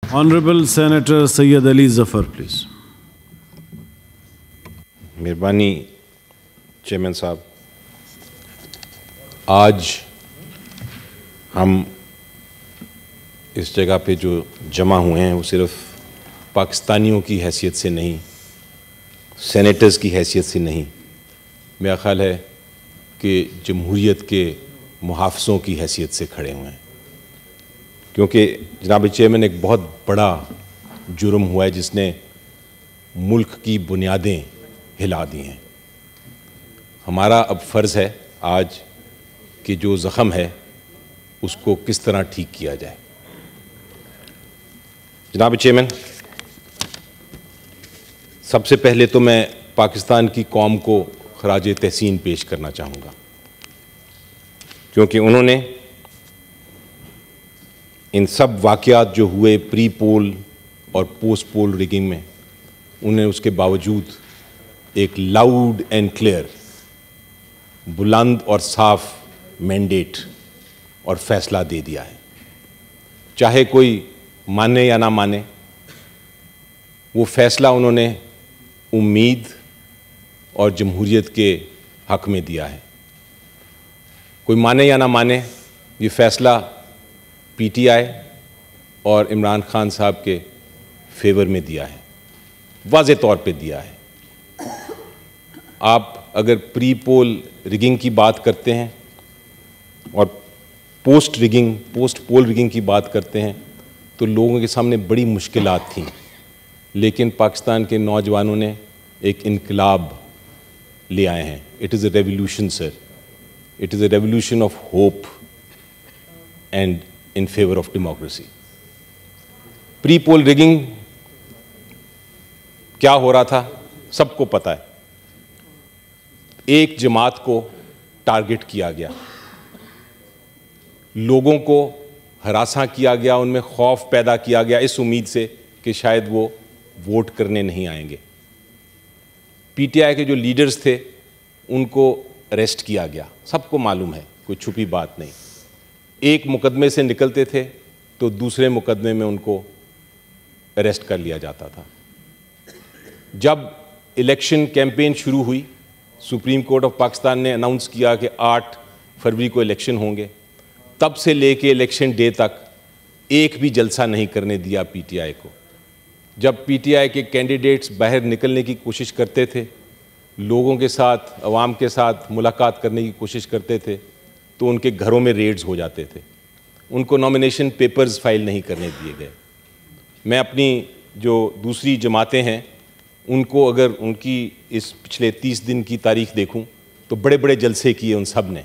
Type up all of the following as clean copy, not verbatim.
Honorable Senator Syed Ali Zafar, please. مہربانی chairman صاحب، آج ہم اس جگہ پہ جو جمع ہوئے ہیں وہ صرف پاکستانیوں کی حیثیت سے نہیں، سینیٹرز کی حیثیت سے نہیں، میرا خیال ہے کہ جمہوریت کے محافظوں کی حیثیت سے کھڑے ہوئے ہیں، کیونکہ جناب چیئرمین ایک بہت بڑا جرم ہوا ہے جس نے ملک کی بنیادیں ہلا دی ہیں۔ ہمارا اب فرض ہے آج کہ جو زخم ہے اس کو کس طرح ٹھیک کیا جائے۔ جناب چیئرمین، سب سے پہلے تو میں پاکستان کی قوم کو خراج تحسین پیش کرنا چاہوں گا، کیونکہ انہوں نے ان سب واقعات جو ہوئے پری پول اور پوسٹ پول ریگنگ میں، انہوں نے اس کے باوجود ایک لاؤڈ اینڈ کلیئر، بلند اور صاف مینڈیٹ اور فیصلہ دے دیا ہے۔ چاہے کوئی مانے یا نہ مانے، وہ فیصلہ انہوں نے امید اور جمہوریت کے حق میں دیا ہے۔ کوئی مانے یا نہ مانے، یہ فیصلہ پی ٹی آئی اور عمران خان صاحب کے فیور میں دیا ہے، واضح طور پہ دیا ہے۔ آپ اگر پری پول ریگنگ کی بات کرتے ہیں اور پوسٹ پول ریگنگ کی بات کرتے ہیں تو لوگوں کے سامنے بڑی مشکلات تھیں، لیکن پاکستان کے نوجوانوں نے ایک انقلاب لے آئے ہیں۔ It is a revolution sir, it is a revolution of hope and in favour of democracy. Pre poll rigging کیا ہو رہا تھا سب کو پتہ ہے۔ ایک جماعت کو ٹارگٹ کیا گیا، لوگوں کو ہراساں کیا گیا، ان میں خوف پیدا کیا گیا اس امید سے کہ شاید وہ ووٹ کرنے نہیں آئیں گے۔ پی ٹی آئی کے جو لیڈرز تھے ان کو اریسٹ کیا گیا، سب کو معلوم ہے، کوئی چھپی بات نہیں۔ ایک مقدمے سے نکلتے تھے تو دوسرے مقدمے میں ان کو اریسٹ کر لیا جاتا تھا۔ جب الیکشن کیمپین شروع ہوئی، سپریم کورٹ آف پاکستان نے اناؤنس کیا کہ 8 فروری کو الیکشن ہوں گے، تب سے لے کے الیکشن ڈے تک ایک بھی جلسہ نہیں کرنے دیا پی ٹی آئی کو۔ جب پی ٹی آئی کے کینڈیڈیٹس باہر نکلنے کی کوشش کرتے تھے، لوگوں کے ساتھ، عوام کے ساتھ ملاقات کرنے کی کوشش کرتے تھے تو ان کے گھروں میں ریڈز ہو جاتے تھے، ان کو نامینیشن پیپرز فائل نہیں کرنے دیے گئے۔ میں اپنی جو دوسری جماعتیں ہیں ان کو اگر ان کی اس پچھلے 30 دن کی تاریخ دیکھوں تو بڑے بڑے جلسے کیے ان سب نے۔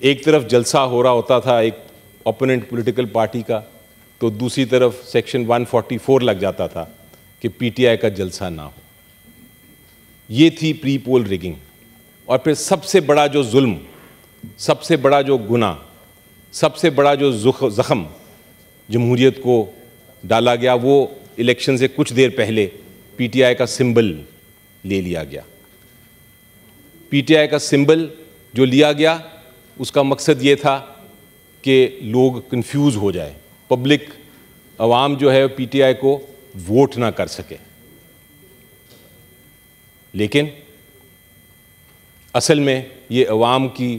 ایک طرف جلسہ ہو رہا ہوتا تھا ایک اپوننٹ پولیٹیکل پارٹی کا، تو دوسری طرف سیکشن 144 لگ جاتا تھا کہ پی ٹی آئی کا جلسہ نہ ہو۔ یہ تھی پری پول ریگنگ۔ اور پھر سب سے بڑا جو ظلم، سب سے بڑا جو گناہ، سب سے بڑا جو زخم جمہوریت کو ڈالا گیا، وہ الیکشن سے کچھ دیر پہلے پی ٹی آئی کا سمبل لے لیا گیا۔ پی ٹی آئی کا سمبل جو لیا گیا اس کا مقصد یہ تھا کہ لوگ کنفیوز ہو جائے، پبلک، عوام جو ہے پی ٹی آئی کو ووٹ نہ کر سکے، لیکن اصل میں یہ عوام کی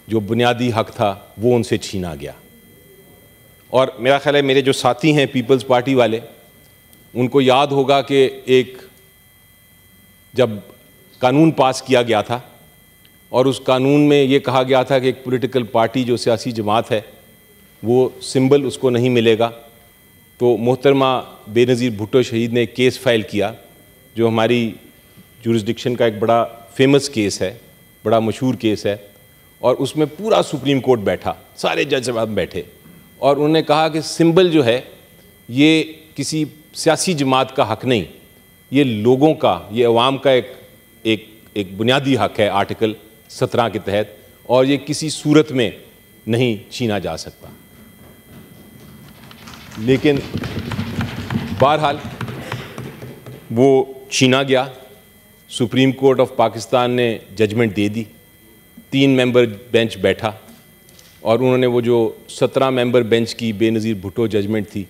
جو بنیادی حق تھا وہ ان سے چھینا گیا۔ اور میرا خیال ہے میرے جو ساتھی ہیں پیپلز پارٹی والے، ان کو یاد ہوگا کہ ایک جب قانون پاس کیا گیا تھا اور اس قانون میں یہ کہا گیا تھا کہ ایک پولیٹیکل پارٹی جو سیاسی جماعت ہے وہ سمبل اس کو نہیں ملے گا، تو محترمہ بے نظیر بھٹو شہید نے ایک کیس فائل کیا جو ہماری جورسڈکشن کا ایک بڑا فیمس کیس ہے، بڑا مشہور کیس ہے، اور اس میں پورا سپریم کورٹ بیٹھا، سارے جج صاحب بیٹھے، اور انہوں نے کہا کہ سمبل جو ہے یہ کسی سیاسی جماعت کا حق نہیں، یہ لوگوں کا، یہ عوام کا ایک بنیادی حق ہے آرٹیکل 17 کے تحت، اور یہ کسی صورت میں نہیں چھینا جا سکتا۔ لیکن بہرحال وہ چھینا گیا، سپریم کورٹ آف پاکستان نے ججمنٹ دے دی، 3 ممبر بینچ بیٹھا، اور انہوں نے وہ جو 17 ممبر بینچ کی بے نظیر بھٹو ججمنٹ تھی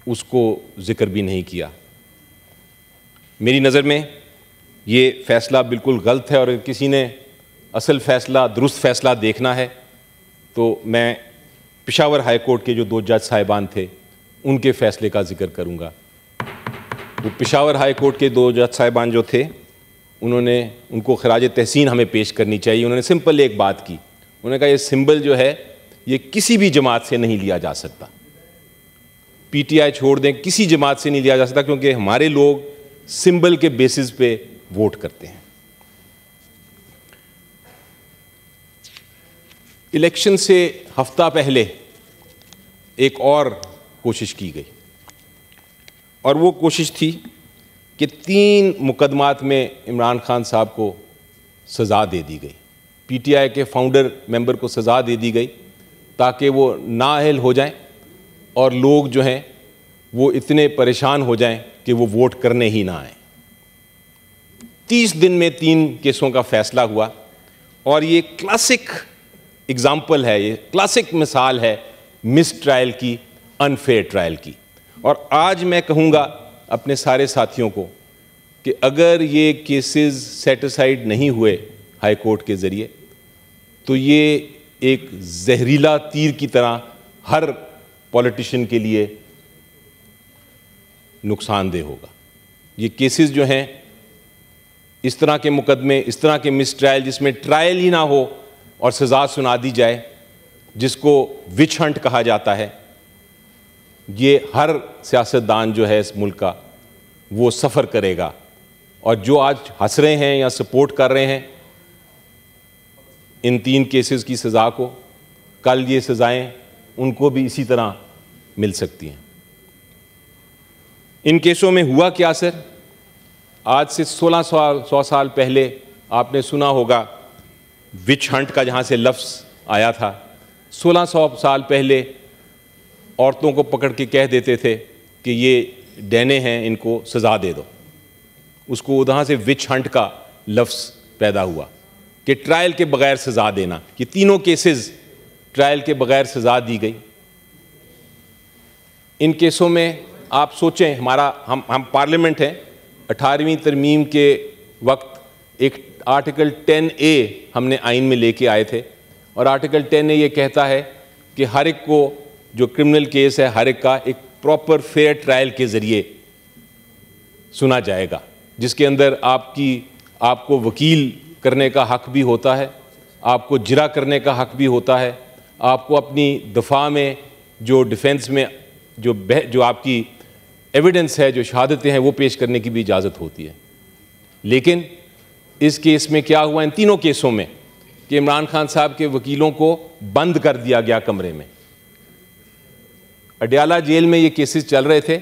اس کو ذکر بھی نہیں کیا. میری نظر میں یہ فیصلہ بالکل غلط ہے, اور اگر کسی نے اصل فیصلہ, درست فیصلہ دیکھنا ہے تو میں پشاور ہائی کورٹ کے جو 2 جج صاحبان تھے ان کے فیصلے کا ذکر کروں گا. وہ پشاور ہائی کورٹ کے 2 جج صاحبان جو تھے, ان کو خراج تحسین ہمیں پیش کرنی چاہیے. انہوں نے سمپل ایک بات کی, انہوں نے کہا یہ سمبل جو ہے یہ کسی بھی جماعت سے نہیں لیا جا سکتا, پی ٹی آئی چھوڑ دیں, کسی جماعت سے نہیں لیا جا سکتا, کیونکہ ہمارے لوگ سمبل کے بیسس پہ ووٹ کرتے ہیں. الیکشن سے ہفتہ پہلے ایک اور کوشش کی گئی, اور وہ کوشش تھی کہ 3 مقدمات میں عمران خان صاحب کو سزا دے دی گئی. پی ٹی آئی کے فاؤنڈر ممبر کو سزا دے دی گئی تاکہ وہ نااہل ہو جائیں اور لوگ جو ہیں وہ اتنے پریشان ہو جائیں کہ وہ ووٹ کرنے ہی نہ آئیں. 30 دن میں 3 کیسوں کا فیصلہ ہوا, اور یہ کلاسک اگزامپل ہے, یہ کلاسک مثال ہے مس ٹرائل کی, انفیئر ٹرائل کی. اور آج میں کہوں گا اپنے سارے ساتھیوں کو کہ اگر یہ کیسز سیٹ اسائیڈ نہیں ہوئے ہائی کورٹ کے ذریعے تو یہ ایک زہریلا تیر کی طرح ہر پولیٹیشین کے لیے نقصان دہ ہوگا. یہ کیسز جو ہیں, اس طرح کے مقدمے, اس طرح کے مس ٹرائل جس میں ٹرائل ہی نہ ہو اور سزا سنا دی جائے, جس کو وچ ہنٹ کہا جاتا ہے, یہ ہر سیاستدان جو ہے اس ملک کا وہ سفر کرے گا. اور جو آج ہنس رہے ہیں یا سپورٹ کر رہے ہیں ان 3 کیسز کی سزا کو, کل یہ سزائیں ان کو بھی اسی طرح مل سکتی ہیں. ان کیسوں میں ہوا کیا سر؟ آج سے 100 سال پہلے آپ نے سنا ہوگا وچ ہنٹ کا جہاں سے لفظ آیا تھا. 1600 سال پہلے عورتوں کو پکڑ کے کہہ دیتے تھے کہ یہ ڈینے ہیں, ان کو سزا دے دو. اس کو وہاں سے وچ ہنٹ کا لفظ پیدا ہوا کہ ٹرائل کے بغیر سزا دینا. یہ تینوں کیسز ٹرائل کے بغیر سزا دی گئی. ان کیسوں میں آپ سوچیں, ہم پارلیمنٹ ہیں, 18ویں ترمیم کے وقت ایک آرٹیکل 10A ہم نے آئین میں لے کے آئے تھے, اور آرٹیکل 10A یہ کہتا ہے کہ ہر ایک کو جو کرمنل کیس ہے ہر ایک کا ایک پراپر فیئر ٹرائل کے ذریعے سنا جائے گا, جس کے اندر آپ کو وکیل کرنے کا حق بھی ہوتا ہے, آپ کو جرا کرنے کا حق بھی ہوتا ہے, آپ کو اپنی دفاع میں جو ڈیفنس میں جو آپ کی ایویڈنس ہے, جو شہادتیں ہیں وہ پیش کرنے کی بھی اجازت ہوتی ہے. لیکن اس کیس میں کیا ہوا, ان تینوں کیسوں میں, کہ عمران خان صاحب کے وکیلوں کو بند کر دیا گیا کمرے میں. اڈیالہ جیل میں یہ کیسز چل رہے تھے,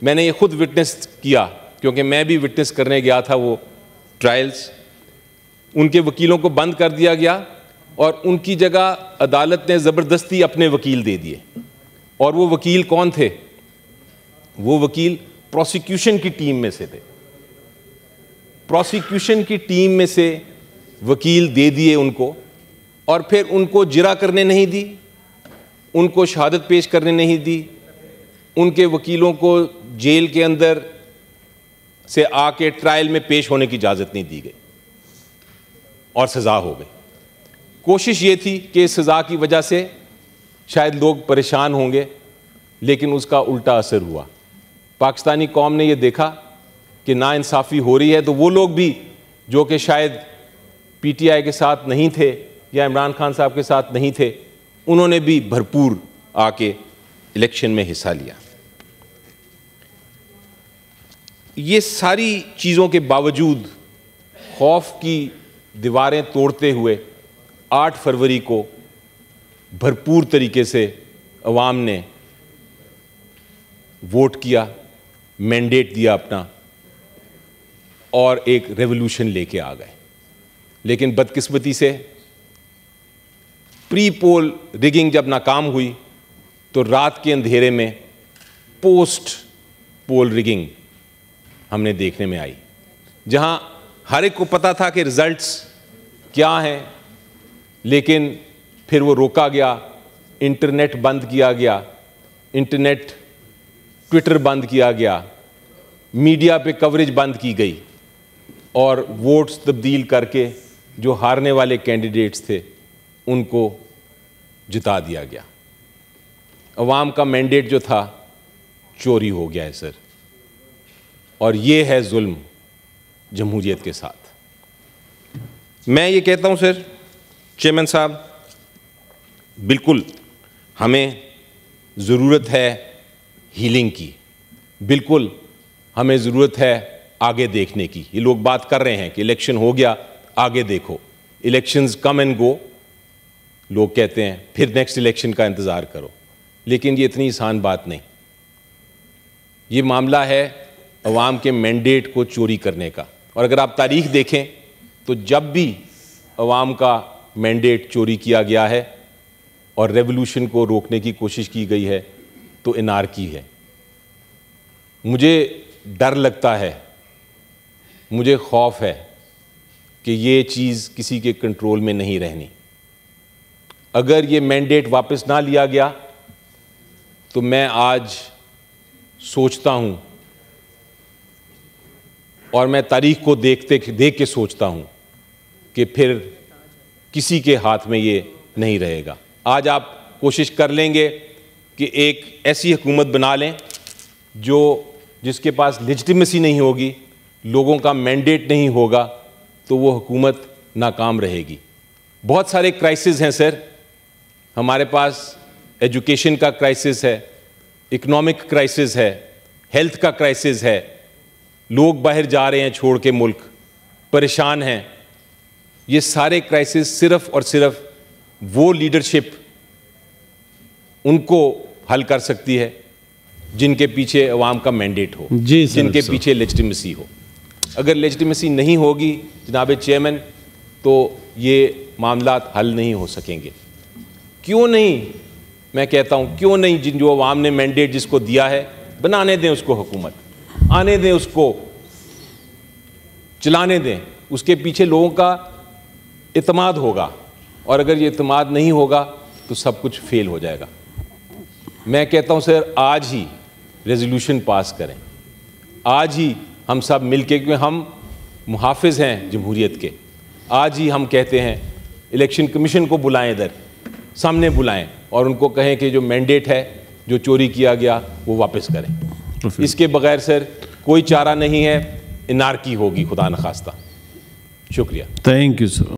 میں نے یہ خود وٹنس کیا کیونکہ میں بھی وٹنس کرنے گیا تھا وہ ٹرائلز. ان کے وکیلوں کو بند کر دیا گیا اور ان کی جگہ عدالت نے زبردستی اپنے وکیل دے دیے. اور وہ وکیل کون تھے؟ وہ وکیل پروسیکیوشن کی ٹیم میں سے تھے. پروسیکیوشن کی ٹیم میں سے وکیل دے دیے ان کو, اور پھر ان کو جرا کرنے نہیں دی, ان کو شہادت پیش کرنے نہیں دی, ان کے وکیلوں کو جیل کے اندر سے آ کے ٹرائل میں پیش ہونے کی اجازت نہیں دی گئی, اور سزا ہو گئی. کوشش یہ تھی کہ اس سزا کی وجہ سے شاید لوگ پریشان ہوں گے, لیکن اس کا الٹا اثر ہوا. پاکستانی قوم نے یہ دیکھا کہ ناانصافی ہو رہی ہے, تو وہ لوگ بھی جو کہ شاید پی ٹی آئی کے ساتھ نہیں تھے یا عمران خان صاحب کے ساتھ نہیں تھے, انہوں نے بھی بھرپور آ کے الیکشن میں حصہ لیا. یہ ساری چیزوں کے باوجود خوف کی دیواریں توڑتے ہوئے 8 فروری کو بھرپور طریقے سے عوام نے ووٹ کیا, مینڈیٹ دیا اپنا, اور ایک ریولوشن لے کے آ گئے. لیکن بدقسمتی سے پری پول ریگنگ جب ناکام ہوئی تو رات کے اندھیرے میں پوسٹ پول ریگنگ ہم نے دیکھنے میں آئی, جہاں ہر ایک کو پتا تھا کہ ریزلٹس کیا ہیں, لیکن پھر وہ روکا گیا, انٹرنیٹ بند کیا گیا, انٹرنیٹ ٹویٹر بند کیا گیا, میڈیا پہ کوریج بند کی گئی, اور ووٹس تبدیل کر کے جو ہارنے والے کینڈیڈیٹس تھے ان کو جتا دیا گیا. عوام کا مینڈیٹ جو تھا چوری ہو گیا ہے سر, اور یہ ہے ظلم جمہوریت کے ساتھ. میں یہ کہتا ہوں سر چیئرمین صاحب, بالکل ہمیں ضرورت ہے ہیلنگ کی, بالکل ہمیں ضرورت ہے آگے دیکھنے کی. یہ لوگ بات کر رہے ہیں کہ الیکشن ہو گیا آگے دیکھو, الیکشنز کم اینڈ گو, لوگ کہتے ہیں پھر نیکسٹ الیکشن کا انتظار کرو, لیکن یہ اتنی آسان بات نہیں. یہ معاملہ ہے عوام کے مینڈیٹ کو چوری کرنے کا, اور اگر آپ تاریخ دیکھیں تو جب بھی عوام کا مینڈیٹ چوری کیا گیا ہے اور ریولوشن کو روکنے کی کوشش کی گئی ہے تو انارکی ہے. مجھے ڈر لگتا ہے, مجھے خوف ہے کہ یہ چیز کسی کے کنٹرول میں نہیں رہنی. اگر یہ مینڈیٹ واپس نہ لیا گیا تو میں آج سوچتا ہوں, اور میں تاریخ کو دیکھ کے سوچتا ہوں کہ پھر کسی کے ہاتھ میں یہ نہیں رہے گا. آج آپ کوشش کر لیں گے کہ ایک ایسی حکومت بنا لیں جس کے پاس لیجٹیمیسی نہیں ہوگی, لوگوں کا مینڈیٹ نہیں ہوگا, تو وہ حکومت ناکام رہے گی. بہت سارے کرائسس ہیں سر, ہمارے پاس ایجوکیشن کا کرائسس ہے, اکنامک کرائسس ہے, ہیلتھ کا کرائسس ہے, لوگ باہر جا رہے ہیں چھوڑ کے ملک, پریشان ہیں. یہ سارے کرائسس صرف اور صرف وہ لیڈرشپ ان کو حل کر سکتی ہے جن کے پیچھے عوام کا مینڈیٹ ہو, جن کے پیچھے لیجٹیمیسی ہو. اگر لیجٹیمیسی نہیں ہوگی جناب چیئرمین تو یہ معاملات حل نہیں ہو سکیں گے. کیوں نہیں, میں کہتا ہوں کیوں نہیں, جو عوام نے مینڈیٹ جس کو دیا ہے بنانے دیں اس کو حکومت, آنے دیں اس کو, چلانے دیں. اس کے پیچھے لوگوں کا اعتماد ہوگا, اور اگر یہ اعتماد نہیں ہوگا تو سب کچھ فیل ہو جائے گا. میں کہتا ہوں سر آج ہی ریزولوشن پاس کریں, آج ہی ہم سب مل کے, کیونکہ ہم محافظ ہیں جمہوریت کے. آج ہی ہم کہتے ہیں الیکشن کمیشن کو بلائیں, ادھر سامنے بلائیں, اور ان کو کہیں کہ جو مینڈیٹ ہے جو چوری کیا گیا وہ واپس کریں. اس کے بغیر سر کوئی چارہ نہیں ہے, انارکی ہوگی خدا نخواستہ. شکریہ. Thank you sir.